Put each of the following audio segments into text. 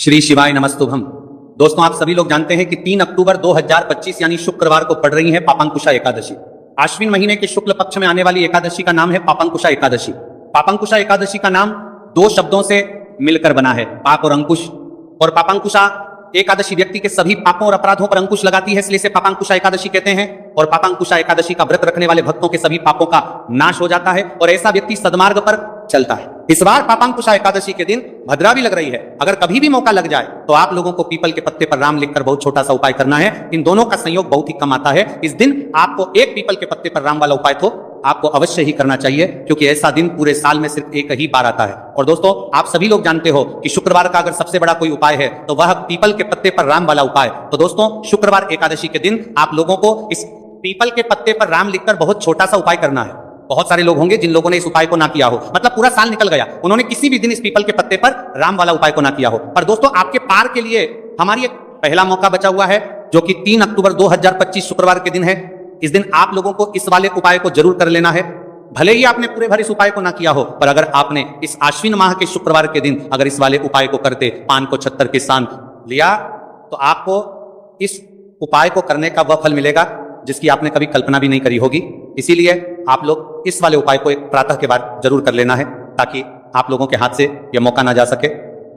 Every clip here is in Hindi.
श्री शिवाय नमस्तुभम। दोस्तों, आप सभी लोग जानते हैं कि 3 अक्टूबर 2025 यानी शुक्रवार को पड़ रही है पापांकुशा एकादशी। आश्विन महीने के शुक्ल पक्ष में आने वाली एकादशी का नाम है पापांकुशा एकादशी। पापांकुशा एकादशी का नाम दो शब्दों से मिलकर बना है, पाप और अंकुश। और पापांकुशा एकादशी व्यक्ति के सभी पापों और अपराधों पर अंकुश लगाती है, इसलिए इसे पापांकुशा एकादशी कहते हैं। और पापांकुशा एकादशी का व्रत रखने वाले भक्तों के सभी पापों का नाश हो जाता है और ऐसा व्यक्ति सद्मार्ग पर चलता है। इस बार पापांकुशा एकादशी के दिन भद्रा भी लग रही है। अगर कभी भी मौका लग जाए तो आप लोगों को पीपल के पत्ते पर राम लिखकर बहुत छोटा सा उपाय करना है। इन दोनों का संयोग बहुत ही कम आता है। इस दिन आपको एक पीपल के पत्ते पर राम वाला उपाय तो आपको अवश्य ही करना चाहिए, क्योंकि ऐसा दिन पूरे साल में सिर्फ एक ही बार आता है। और दोस्तों, आप सभी लोग जानते हो कि शुक्रवार का अगर सबसे बड़ा कोई उपाय है तो वह पीपल के पत्ते पर राम वाला उपाय। तो दोस्तों, शुक्रवार एकादशी के दिन आप लोगों को इस पीपल के पत्ते पर राम लिखकर बहुत छोटा सा उपाय करना है। बहुत सारे लोग होंगे जिन लोगों ने इस उपाय को ना किया हो, मतलब पूरा साल निकल गया, उन्होंने किसी भी दिन इस पीपल के पत्ते पर राम वाला उपाय को ना किया हो। पर दोस्तों, आपके पार के लिए हमारी एक पहला मौका बचा हुआ है, जो कि 3 अक्टूबर 2025 शुक्रवार के दिन है। इस दिन आप लोगों को इस वाले उपाय को जरूर कर लेना है। भले ही आपने पूरे भर इस उपाय को ना किया हो, पर अगर आपने इस आश्विन माह के शुक्रवार के दिन अगर इस वाले उपाय को करते, पान को 76 के सान लिया, तो आपको इस उपाय को करने का वह फल मिलेगा जिसकी आपने कभी कल्पना भी नहीं करी होगी। इसीलिए आप लोग इस वाले उपाय को एक प्रातः के बाद जरूर कर लेना है, ताकि आप लोगों के हाथ से यह मौका ना जा सके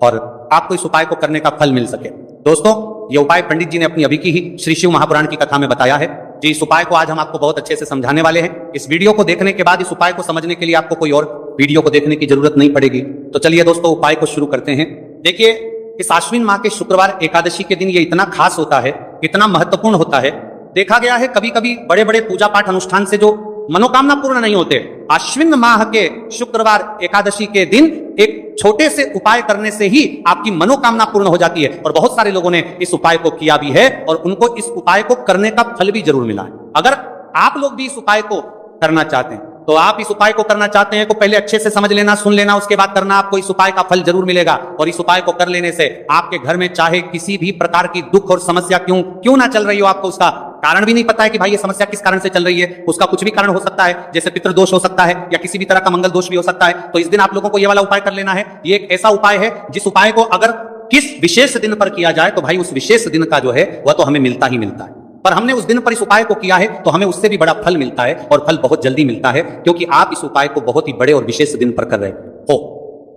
और आपको इस उपाय को करने का फल मिल सके। दोस्तों, यह उपाय पंडित जी ने अपनी अभी की ही श्री शिव महापुराण की कथा में बताया है जी। इस उपाय को आज हम आपको बहुत अच्छे से समझाने वाले हैं। इस वीडियो को देखने के बाद इस उपाय को समझने के लिए आपको कोई और वीडियो को देखने की जरूरत नहीं पड़ेगी। तो चलिए दोस्तों, उपाय को शुरू करते हैं। देखिए, इस आश्विन माह के शुक्रवार एकादशी के दिन ये इतना खास होता है, इतना महत्वपूर्ण होता है। देखा गया है कभी कभी बड़े बड़े पूजा पाठ अनुष्ठान से जो मनोकामना पूर्ण नहीं होते, आश्विन माह के शुक्रवार एकादशी के दिन एक छोटे से उपाय करने से ही आपकी मनोकामना पूर्ण हो जाती है। और बहुत सारे लोगों ने इस उपाय को किया भी है और उनको इस उपाय को करने का फल भी जरूर मिला है। अगर आप लोग भी इस उपाय को करना चाहते हैं, तो आप इस उपाय को करना चाहते हैं को पहले अच्छे से समझ लेना, सुन लेना, उसके बाद करना। आपको इस उपाय का फल जरूर मिलेगा। और इस उपाय को कर लेने से आपके घर में चाहे किसी भी प्रकार की दुख और समस्या क्यों ना चल रही हो, आपको उसका कारण भी नहीं पता है कि भाई ये समस्या किस कारण से चल रही है, उसका कुछ भी कारण हो सकता है, जैसे पितृदोष हो सकता है या किसी भी तरह का मंगल दोष भी हो सकता है। तो इस दिन आप लोगों को ये वाला उपाय कर लेना है। ये एक ऐसा उपाय है जिस उपाय को अगर किस विशेष दिन पर किया जाए तो भाई उस विशेष दिन का जो है वह तो हमें मिलता ही मिलता है। पर हमने उस दिन पर इस उपाय को किया है तो हमें उससे भी बड़ा फल मिलता है, और फल बहुत जल्दी मिलता है, क्योंकि आप इस उपाय को बहुत ही बड़े और विशेष दिन पर कर रहे हो।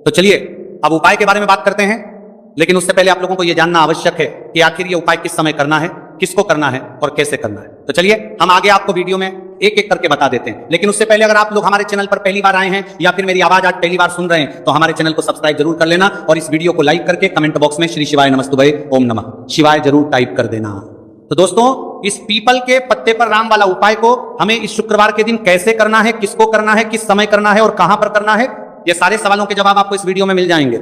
तो चलिए अब उपाय के बारे में बात करते हैं। लेकिन उससे पहले आप लोगों को यह जानना आवश्यक है कि आखिर ये उपाय किस समय करना है, किसको करना है और कैसे करना है। तो चलिए हम आगे आपको वीडियो में एक एक करके बता देते हैं। लेकिन उससे पहले अगर आप लोग हमारे चैनल पर पहली बार आए हैं या फिर मेरी आवाज आज पहली बार सुन रहे हैं, तो हमारे चैनल को सब्सक्राइब जरूर कर लेना और इस वीडियो को लाइक करके कमेंट बॉक्स में श्री शिवाय नमस्तुभे ओम नमः शिवाय जरूर टाइप कर देना। तो दोस्तों, इस पीपल के पत्ते पर राम वाला उपाय को हमें इस शुक्रवार के दिन कैसे करना है, किसको करना है, किस समय करना है और कहां पर करना है, ये सारे सवालों के जवाब आपको इस वीडियो में मिल जाएंगे।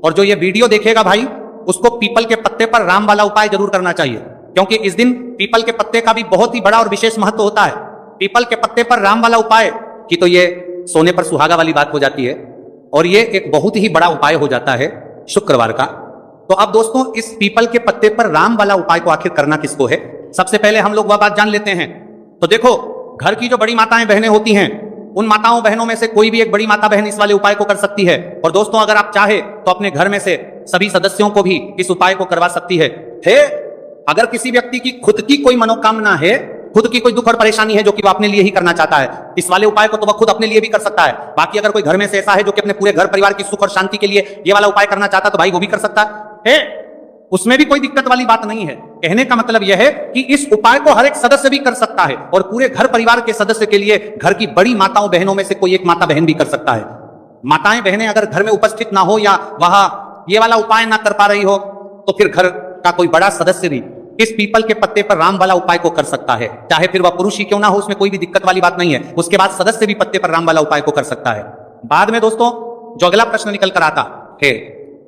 और जो ये वीडियो देखेगा भाई, उसको पीपल के पत्ते पर राम वाला उपाय जरूर करना चाहिए, क्योंकि इस दिन पीपल के पत्ते का भी बहुत ही बड़ा और विशेष महत्व होता है। पीपल के पत्ते पर राम वाला उपाय की तो ये सोने पर सुहागा वाली बात हो जाती है, और ये एक बहुत ही बड़ा उपाय हो जाता है शुक्रवार का। तो अब दोस्तों, इस पीपल के पत्ते पर राम वाला उपाय को आखिर करना किसको है, सबसे पहले हम लोग वह बात जान लेते हैं। तो देखो, घर की जो बड़ी माताएं बहनें होती हैं, उन माताओं बहनों में से कोई भी एक बड़ी माता बहन इस वाले उपाय को कर सकती है। और दोस्तों, अगर आप चाहे तो अपने घर में से सभी सदस्यों को भी इस उपाय को करवा सकती है। अगर किसी व्यक्ति की खुद की कोई मनोकामना है, खुद की कोई दुख और परेशानी है जो कि वो अपने लिए ही करना चाहता है, इस वाले उपाय को तो वह खुद अपने लिए भी कर सकता है। बाकी अगर कोई घर में से ऐसा है जो कि अपने पूरे घर परिवार की सुख और शांति के लिए ये वाला उपाय करना चाहता है, तो भाई वो भी कर सकता है। उसमें भी कोई दिक्कत वाली बात नहीं है। कहने का मतलब यह है कि इस उपाय को हर एक सदस्य भी कर सकता है, और पूरे घर परिवार के सदस्य के लिए घर की बड़ी माताओं बहनों में से कोई एक माता बहन भी कर सकता है। माताएं बहनें अगर घर में उपस्थित ना हो या वह ये वाला उपाय ना कर पा रही हो, तो फिर घर का कोई बड़ा सदस्य भी इस पीपल के पत्ते पर राम वाला उपाय को कर सकता है, चाहे फिर वह पुरुष ही क्यों ना हो, उसमें कोई भी दिक्कत वाली बात नहीं है। उसके बाद सदस्य भी पत्ते पर राम वाला उपाय को कर सकता है। बाद में दोस्तों, जो अगला प्रश्न निकल कर आता है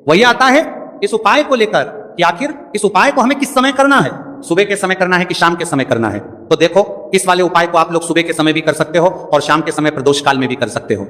वही आता है इस उपाय को लेकर कि आखिर इस उपाय को हमें किस समय करना है, सुबह के समय करना है कि शाम के समय करना है। तो देखो, इस वाले उपाय को आप लोग सुबह के समय भी कर सकते हो और शाम के समय प्रदोष काल में भी कर सकते हो।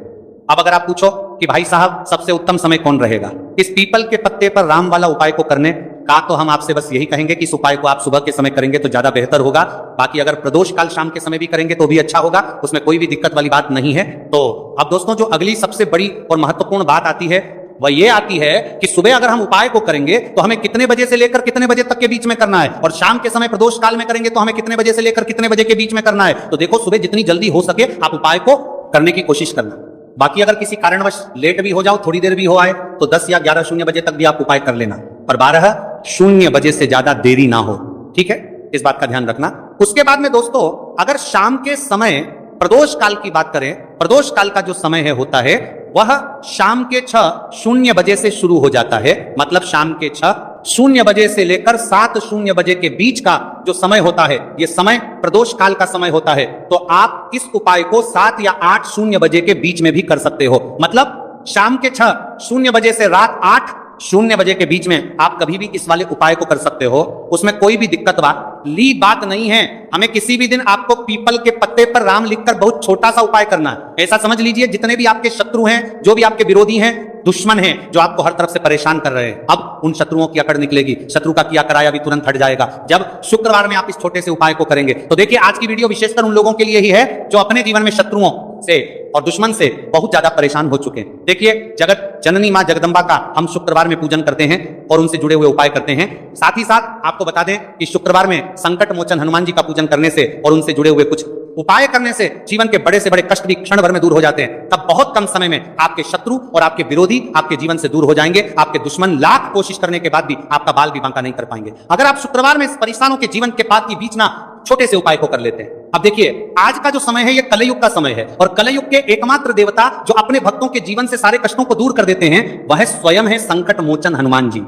अब अगर आप पूछो कि भाई साहब सबसे उत्तम समय कौन रहेगा इस पीपल के पत्ते पर राम वाला उपाय को करने का, तो हम आपसे बस यही कहेंगे कि इस उपाय को आप सुबह के समय करेंगे तो ज्यादा बेहतर होगा। बाकी अगर प्रदोष काल शाम के समय भी करेंगे तो भी अच्छा होगा, उसमें कोई भी दिक्कत वाली बात नहीं है। तो अब दोस्तों, जो अगली सबसे बड़ी और महत्वपूर्ण बात आती है वह ये आती है कि सुबह अगर हम उपाय को करेंगे तो हमें कितने बजे से लेकर कितने बजे तक के बीच में करना है, और शाम के समय प्रदोष काल में करेंगे तो हमें कितने बजे से लेकर कितने बजे के बीच में करना है। तो देखो, सुबह जितनी जल्दी हो सके आप उपाय को करने की कोशिश करना। बाकी अगर किसी कारणवश लेट भी हो जाओ, थोड़ी देर भी हो आए, तो 10 या 11:00 बजे तक भी आप उपाय कर लेना, पर 12:00 बजे से ज्यादा देरी ना हो। ठीक है, इस बात का ध्यान रखना। उसके बाद में दोस्तों, अगर शाम के समय प्रदोष काल की बात करें, प्रदोष काल का जो समय है होता है वह शाम के 6:00 बजे से शुरू हो जाता है। मतलब शाम के 6:00 बजे से लेकर 7:00 बजे के बीच का जो समय होता है, यह समय प्रदोष काल का समय होता है। तो आप इस उपाय को 7 या 8:00 बजे के बीच में भी कर सकते हो। मतलब शाम के 6:00 बजे से रात 8:00 बजे के बीच में आप कभी भी इस वाले उपाय को कर सकते हो। उसमें कोई भी दिक्कत वाली बात नहीं है। हमें किसी भी दिन आपको पीपल के पत्ते पर राम लिखकर बहुत छोटा सा उपाय करना है। ऐसा समझ लीजिए, जितने भी आपके शत्रु हैं, जो भी आपके विरोधी हैं, दुश्मन हैं, जो आपको हर तरफ से परेशान कर रहे हैं, अब उन शत्रुओं की अकड़ निकलेगी। शत्रु का किया कराया भी तुरंत हट जाएगा जब शुक्रवार में आप इस छोटे से उपाय को करेंगे। तो देखिए, आज की वीडियो विशेषकर उन लोगों के लिए ही है जो अपने जीवन में शत्रुओं से और दुश्मन से बहुत ज्यादा परेशान हो चुके हैं। देखिए, जगत जननी मां जगदंबा का हम शुक्रवार में पूजन करते हैं और उनसे जुड़े हुए उपाय करते हैं। साथ ही साथ आपको बता दें कि शुक्रवार में संकट मोचन हनुमान जी का पूजन करने से और उनसे जुड़े हुए कुछ उपाय करने से जीवन के बड़े से बड़े कष्ट भी क्षण भर में दूर हो जाते हैं। तब बहुत कम समय में आपके शत्रु और आपके विरोधी आपके जीवन से दूर हो जाएंगे। आपके दुश्मन लाख कोशिश करने के बाद भी आपका बाल भी बांका नहीं कर पाएंगे, अगर आप शुक्रवार में इस परेशानों के जीवन के पात की बीच ना छोटे से उपाय को कर लेते हैं। अब देखिए, आज का जो समय है यह कलयुग का समय है, और कलयुग के एकमात्र देवता जो अपने भक्तों के जीवन से सारे कष्टों को दूर कर देते हैं वह स्वयं है संकट मोचन हनुमान जी।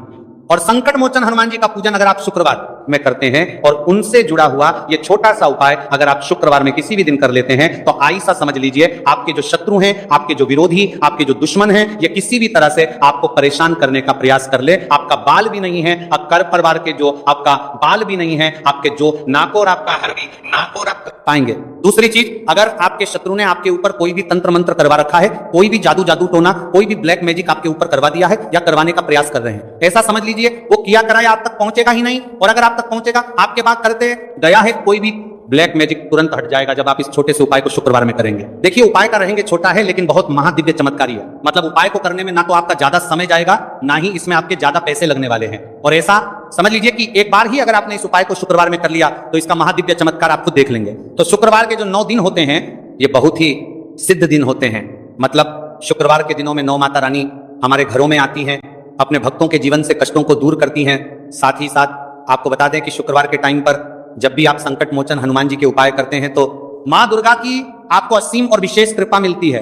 और संकट मोचन हनुमान जी का पूजन अगर आप शुक्रवार में करते हैं और उनसे जुड़ा हुआ ये छोटा सा उपाय अगर आप शुक्रवार में किसी भी दिन कर लेते हैं, तो ऐसा समझ लीजिए आपके जो शत्रु हैं, आपके जो विरोधी, आपके जो दुश्मन हैं, ये किसी भी तरह से आपको परेशान करने का प्रयास कर ले। आपका बाल भी नहीं है, कर परिवार के जो आपका बाल भी नहीं है, आपके जो नाकोर आपका हर भी नाकोर आप पाएंगे। दूसरी चीज, अगर आपके शत्रु ने आपके ऊपर कोई भी तंत्र मंत्र करवा रखा है, कोई भी जादू टोना, कोई भी ब्लैक मैजिक आपके ऊपर करवा दिया है या करवाने का प्रयास कर रहे हैं, ऐसा समझ लीजिए वो किया कराया आप तक पहुंचेगा ही नहीं। और अगर आप तक पहुंचेगा, आपके बात करते गया है कोई भी ब्लैक मैजिक तुरंत हट जाएगा जब आप इस छोटे से उपाय को शुक्रवार में करेंगे। देखिए, उपाय का रहेंगे छोटा है लेकिन बहुत महादिव्य चमत्कारी है। मतलब उपाय को करने में ना तो आपका ज्यादा समय जाएगा, ना ही इसमें आपके ज्यादा पैसे लगने वाले हैं। और ऐसा समझ लीजिए कि एक बार ही अगर आपने इस उपाय को शुक्रवार में कर लिया तो इसका महादिव्य चमत्कार आप खुद देख लेंगे। तो शुक्रवार के जो 9 दिन होते हैं ये बहुत ही सिद्ध दिन होते हैं। मतलब शुक्रवार के दिनों में नौ माता रानी हमारे घरों में आती हैं, अपने भक्तों के जीवन से कष्टों को दूर करती हैं। साथ ही साथ आपको बता दें कि शुक्रवार के टाइम पर जब भी आप संकट मोचन हनुमान जी के उपाय करते हैं तो मां दुर्गा की आपको असीम और विशेष कृपा मिलती है।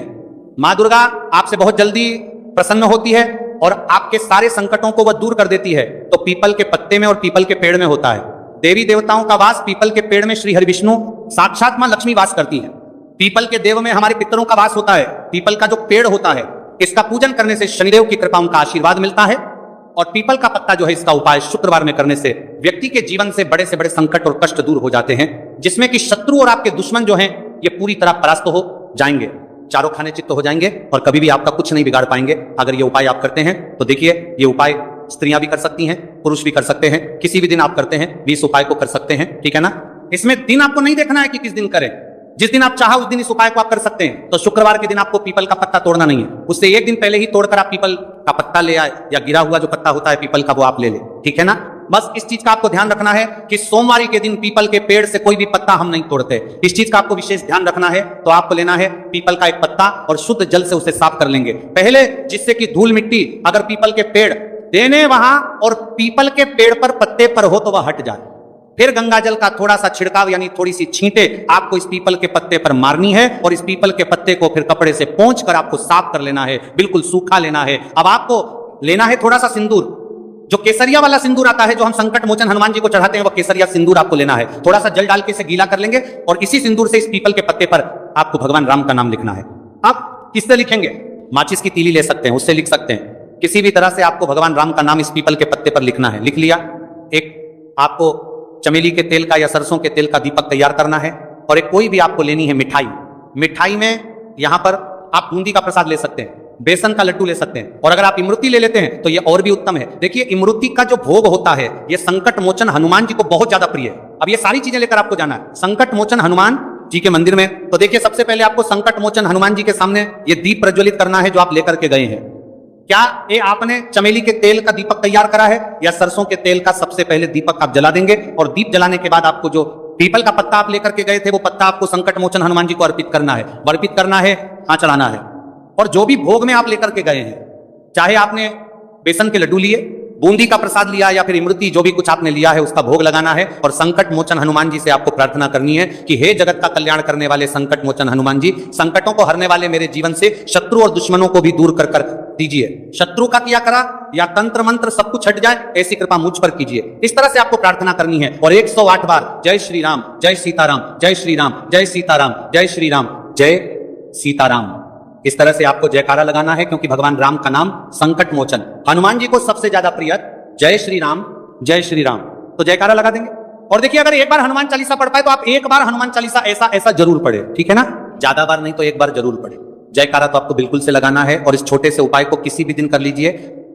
मां दुर्गा आपसे बहुत जल्दी प्रसन्न होती है और आपके सारे संकटों को वह दूर कर देती है। तो पीपल के पत्ते में और पीपल के पेड़ में होता है। देवी देवताओं का वास पीपल के पेड़ में श्री हरि विष्णु साक्षात मां लक्ष्मी वास करती है। पीपल के देव में हमारे पितरों का वास होता है। पीपल का जो पेड़ होता है, इसका पूजन करने से शनिदेव की कृपा, उनका आशीर्वाद मिलता है। और पीपल का पत्ता जो है, इसका उपाय शुक्रवार में करने से व्यक्ति के जीवन से बड़े संकट और कष्ट दूर हो जाते हैं, जिसमें कि शत्रु और आपके दुश्मन जो हैं ये पूरी तरह परास्त हो जाएंगे, चारों खाने चित्त हो जाएंगे और कभी भी आपका कुछ नहीं बिगाड़ पाएंगे अगर ये उपाय आप करते हैं। तो देखिए, ये उपाय स्त्रियां भी कर सकती हैं, पुरुष भी कर सकते हैं, किसी भी दिन आप करते हैं भी इस उपाय को कर सकते हैं। ठीक है ना। इसमें दिन आपको नहीं देखना है कि किस दिन करें, जिस दिन आप चाहा उस दिन इस उपाय को आप कर सकते हैं। तो शुक्रवार के दिन आपको पीपल का पत्ता तोड़ना नहीं है, उससे एक दिन पहले ही तोड़कर आप पीपल का पत्ता ले आए, या गिरा हुआ जो पत्ता होता है पीपल का वो आप ले ले। ठीक है ना। बस इस चीज का आपको ध्यान रखना है कि सोमवार के दिन पीपल के पेड़ से कोई भी पत्ता हम नहीं तोड़ते। इस चीज का आपको विशेष ध्यान रखना है। तो आपको लेना है पीपल का एक पत्ता और शुद्ध जल से उसे साफ कर लेंगे पहले, जिससे कि धूल मिट्टी अगर पीपल के पेड़ देने वहां और पीपल के पेड़ पर पत्ते पर हो तो वह हट जाए। फिर गंगा जल का थोड़ा सा छिड़काव यानी थोड़ी सी छींटे आपको इस पीपल के पत्ते पर मारनी है और इस पीपल के पत्ते को फिर कपड़े से पोंछ कर आपको साफ कर लेना है, बिल्कुल सूखा लेना है। अब आपको लेना है थोड़ा सा सिंदूर, जो केसरिया वाला सिंदूर आता है जो हम संकट मोचन हनुमान जी को चढ़ाते हैं, वो केसरिया सिंदूर आपको लेना है। थोड़ा सा जल डाल के इसे गीला कर लेंगे और इसी सिंदूर से इस पीपल के पत्ते पर आपको भगवान राम का नाम लिखना है। अब किससे लिखेंगे? माचिस की तीली ले सकते हैं, उससे लिख सकते हैं। किसी भी तरह से आपको भगवान राम का नाम इस पीपल के पत्ते पर लिखना है। लिख लिया। एक आपको चमेली के तेल का या सरसों के तेल का दीपक तैयार करना है और एक कोई भी आपको लेनी है मिठाई। मिठाई में यहां पर आप बूंदी का प्रसाद ले सकते हैं, बेसन का लड्डू ले सकते हैं, और अगर आप इमरती ले लेते हैं तो यह और भी उत्तम है। देखिए, इमरती का जो भोग होता है यह संकट मोचन हनुमान जी को बहुत ज्यादा प्रिय है। अब ये सारी चीजें लेकर आपको जाना है संकट मोचन हनुमान जी के मंदिर में। तो देखिए, सबसे पहले आपको संकट मोचन हनुमान जी के सामने ये दीप प्रज्वलित करना है जो आप लेकर के गए हैं। क्या ये आपने चमेली के तेल का दीपक तैयार करा है, या सरसों के तेल का सबसे पहले दीपक आप जला देंगे और दीप जलाने के बाद आपको जो पीपल का पत्ता आप लेकर के गए थे वो पत्ता आपको संकट मोचन हनुमान जी को अर्पित करना है, अर्पित करना है, हाँ चढ़ाना है। और जो भी भोग में आप लेकर के गए हैं, चाहे आपने बेसन के लड्डू लिए, बूंदी का प्रसाद लिया या फिर इमृति, जो भी कुछ आपने लिया है उसका भोग लगाना है और संकट मोचन हनुमान जी से आपको प्रार्थना करनी है कि हे जगत का कल्याण करने वाले संकट मोचन हनुमान जी, संकटों को हरने वाले मेरे जीवन से शत्रु और दुश्मनों को भी दूर कर दीजिए। शत्रु का किया करा या तंत्र मंत्र सब कुछ हट जाए, ऐसी कृपा मुझ पर कीजिए। इस तरह से आपको प्रार्थना करनी है और 108 बार जय श्री राम, जय सीताराम, जय श्री राम, जय सीताराम, जय श्री राम, जय सीताराम, इस तरह से आपको जयकारा लगाना है, क्योंकि भगवान राम का नाम संकट मोचन, हनुमान जी को सबसे ज्यादा प्रिय जय श्री राम, जय श्री राम। तो जयकारा लगा देंगे। और देखिए, अगर एक बार हनुमान चालीसा पढ़ पाए तो आप एक बार हनुमान चालीसा ऐसा ऐसा जरूर पढ़े, ठीक है ना, ज्यादा बार नहीं तो एक बार जरूर पढ़े। जयकारा तो आपको बिल्कुल से लगाना है और इस छोटे से उपाय को किसी भी दिन कर लीजिए,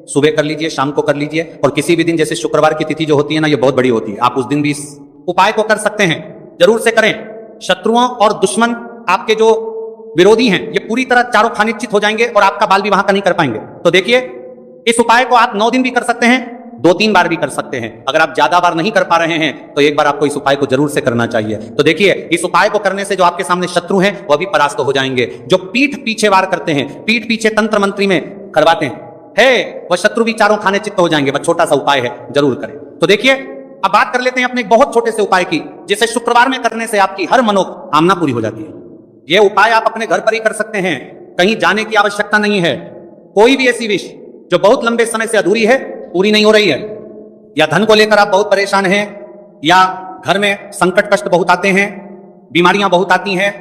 सुबह कर लीजिए, शाम को कर लीजिए, और किसी भी दिन, जैसे शुक्रवार की तिथि जो होती है ना, ये बहुत बड़ी होती है, आप उस दिन भी इस उपाय को कर सकते हैं, जरूर से करें। शत्रुओं और दुश्मन, आपके जो विरोधी हैं, ये पूरी तरह चारों खानिश्चित हो जाएंगे और आपका बाल विवाह का नहीं कर पाएंगे। तो देखिए, इस उपाय को आप 9 दिन भी कर सकते हैं, 2-3 बार भी कर सकते हैं। अगर आप ज्यादा बार नहीं कर पा रहे हैं तो एक बार आपको इस उपाय को जरूर से करना चाहिए। तो देखिए, इस उपाय को करने से जो आपके सामने शत्रु हैं वह भी परास्त हो जाएंगे। जो पीठ पीछे वार करते हैं, पीठ पीछे तंत्र मंत्री में करवाते हैं, वह शत्रु भी चारों खाने चित्त हो जाएंगे। वह छोटा सा उपाय है, जरूर करें। तो देखिए, अब बात कर लेते हैं अपने बहुत छोटे से उपाय की, जिसे शुक्रवार में करने से आपकी हर मनोकामना पूरी हो जाती है। यह उपाय आप अपने घर पर ही कर सकते हैं, कहीं जाने की आवश्यकता नहीं है। कोई भी ऐसी विश जो बहुत लंबे समय से अधूरी है, पूरी नहीं हो रही है, या धन को लेकर आप बहुत परेशान हैं, या घर में संकट कष्ट बहुत आते हैं, बीमारियां बहुत आती हैं,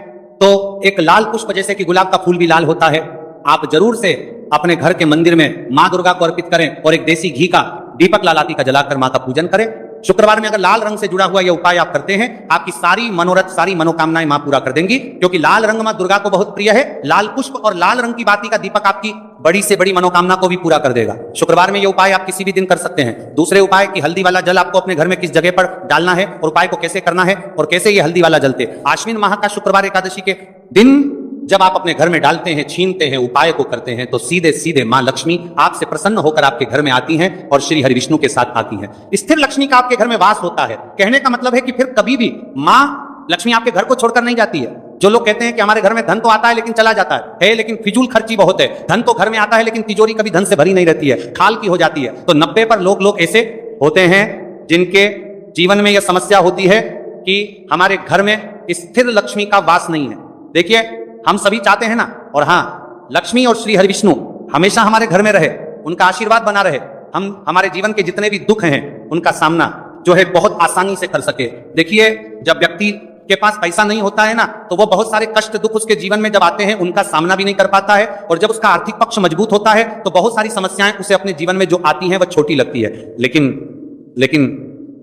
तो एक लाल पुष्प, जैसे कि गुलाब का फूल भी लाल होता है, आप जरूर से अपने घर के मंदिर में मां दुर्गा को अर्पित करें और एक देसी घी का दीपक लालाती का जलाकर मां का पूजन करें। शुक्रवार में अगर लाल रंग से जुड़ा हुआ यह उपाय आप करते हैं, आपकी सारी मनोरथ, सारी मनोकामनाएं मां पूरा कर देंगी, क्योंकि लाल रंग मां दुर्गा को बहुत प्रिय है। लाल पुष्प और लाल रंग की बाती का दीपक आपकी बड़ी से बड़ी मनोकामना को भी पूरा कर देगा। शुक्रवार में यह उपाय आप किसी भी दिन कर सकते हैं। दूसरे उपाय की हल्दी वाला जल आपको अपने घर में किस जगह पर डालना है और उपाय को कैसे करना है और कैसे ये हल्दी वाला जलते, आश्विन माह का शुक्रवार एकादशी के दिन जब आप अपने घर में डालते हैं, छीनते हैं, उपाय को करते हैं, तो सीधे सीधे मां लक्ष्मी आपसे प्रसन्न होकर आपके घर में आती हैं और श्री हरि विष्णु के साथ आती हैं। स्थिर लक्ष्मी का आपके घर में वास होता है। कहने का मतलब है कि फिर कभी भी मां लक्ष्मी आपके घर को छोड़कर नहीं जाती है। जो लोग कहते हैं कि हमारे घर में धन तो आता है लेकिन चला जाता है, लेकिन फिजूल खर्ची बहुत है। धन तो घर में आता है लेकिन तिजोरी कभी धन से भरी नहीं रहती है, खाल की हो जाती है। तो 90 पर लोग ऐसे होते हैं जिनके जीवन में यह समस्या होती है कि हमारे घर में स्थिर लक्ष्मी का वास नहीं है। देखिए, हम सभी चाहते हैं ना, और हाँ, लक्ष्मी और श्री हरि विष्णु हमेशा हमारे घर में रहे, उनका आशीर्वाद बना रहे, हम हमारे जीवन के जितने भी दुख हैं उनका सामना जो है बहुत आसानी से कर सके। देखिए, जब व्यक्ति के पास पैसा नहीं होता है ना, तो वो बहुत सारे कष्ट दुख उसके जीवन में जब आते हैं उनका सामना भी नहीं कर पाता है, और जब उसका आर्थिक पक्ष मजबूत होता है तो बहुत सारी समस्याएं उसे अपने जीवन में जो आती हैं वह छोटी लगती है। लेकिन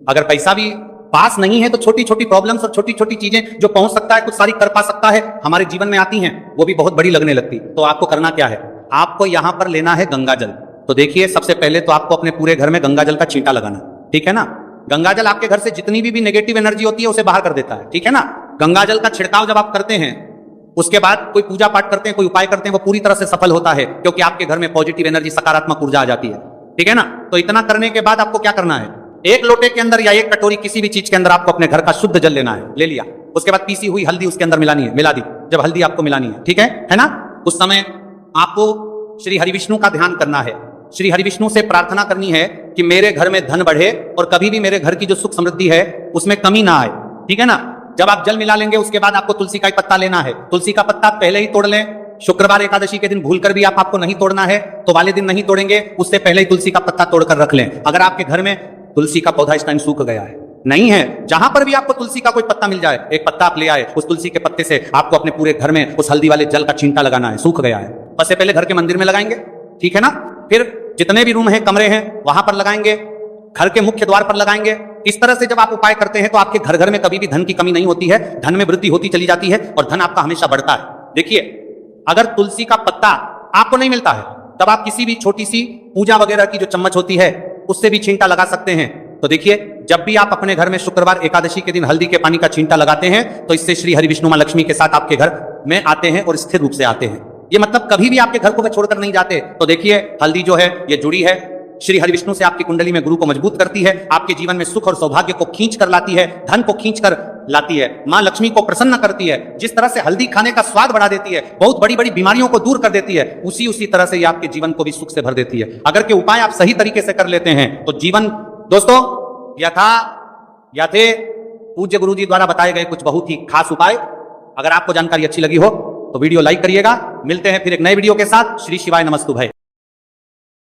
अगर पैसा भी पास नहीं है तो छोटी छोटी प्रॉब्लम्स और छोटी छोटी चीजें जो पहुंच सकता है, कुछ सारी कर पा सकता है, हमारे जीवन में आती हैं, वो भी बहुत बड़ी लगने लगती। तो आपको करना क्या है, आपको यहां पर लेना है गंगा जल। तो देखिए, सबसे पहले तो आपको अपने पूरे घर में गंगा जल का छींटा लगाना, ठीक है ना। गंगा जल आपके घर से जितनी भी नेगेटिव एनर्जी होती है उसे बाहर कर देता है, ठीक है ना। गंगा जल का छिड़काव जब आप करते हैं, उसके बाद कोई पूजा पाठ करते हैं, कोई उपाय करते हैं, वो पूरी तरह से सफल होता है, क्योंकि आपके घर में पॉजिटिव एनर्जी, सकारात्मक ऊर्जा आ जाती है, ठीक है ना। तो इतना करने के बाद आपको क्या करना है, एक लोटे के अंदर या एक कटोरी किसी भी चीज के अंदर आपको अपने घर का शुद्ध जल लेना है, ले लिया। उसके बाद पीसी हुई हल्दी उसके अंदर मिलानी है, मिला दी। जब हल्दी आपको मिलानी है, ठीक है ना, उस समय आपको श्री हरि विष्णु का ध्यान करना है। श्री हरि विष्णु से प्रार्थना करनी है कि मेरे घर में धन बढ़े और कभी भी मेरे घर की जो सुख समृद्धि है उसमें कमी ना आए, ठीक है ना। जब आप जल मिला लेंगे उसके बाद आपको तुलसी का एक पत्ता लेना है। तुलसी का पत्ता पहले ही तोड़ लें। शुक्रवार एकादशी के दिन भूलकर भी आपको नहीं तोड़ना है तो वाले दिन नहीं तोड़ेंगे, उससे पहले ही तुलसी का पत्ता तोड़कर रख लें। अगर आपके घर में तुलसी का पौधा इस टाइम सूख गया है, नहीं है, जहां पर भी आपको तुलसी का कोई पत्ता मिल जाए, एक पत्ता आप ले आए, उस तुलसी के पत्ते से आपको अपने पूरे घर में उस हल्दी वाले जल का छींटा लगाना है। सूख गया है, सबसे पहले घर के मंदिर में लगाएंगे, ठीक है ना। फिर जितने भी रूम हैं, कमरे हैं, वहां पर लगाएंगे, घर के मुख्य द्वार पर लगाएंगे। इस तरह से जब आप उपाय करते हैं तो आपके घर घर में कभी भी धन की कमी नहीं होती है, धन में वृद्धि होती चली जाती है और धन आपका हमेशा बढ़ता है। देखिए, अगर तुलसी का पत्ता आपको नहीं मिलता है तब आप किसी भी छोटी सी पूजा वगैरह की जो चम्मच होती है उससे भी छींटा लगा सकते हैं। तो देखिए, जब भी आप अपने घर में शुक्रवार एकादशी के दिन हल्दी के पानी का छींटा लगाते हैं तो इससे श्री हरि विष्णु मां लक्ष्मी के साथ आपके घर में आते हैं और स्थिर रूप से आते हैं। ये मतलब कभी भी आपके घर को वे छोड़कर नहीं जाते। तो देखिए हल्दी जो है ये जुड़ी है श्री हरिविष्णु से, आपकी कुंडली में गुरु को मजबूत करती है, आपके जीवन में सुख और सौभाग्य को खींच कर लाती है, धन को खींच कर लाती है, मां लक्ष्मी को प्रसन्न करती है। जिस तरह से हल्दी खाने का स्वाद बढ़ा देती है, बहुत बड़ी बड़ी बीमारियों को दूर कर देती है, उसी तरह से ये आपके जीवन को भी सुख से भर देती है। अगर के उपाय आप सही तरीके से कर लेते हैं तो जीवन दोस्तों थे पूज्य गुरु जी द्वारा बताए गए कुछ बहुत ही खास उपाय। अगर आपको जानकारी अच्छी लगी हो तो वीडियो लाइक करिएगा। मिलते हैं फिर एक नए वीडियो के साथ। श्री शिवाय नमस्तुभय।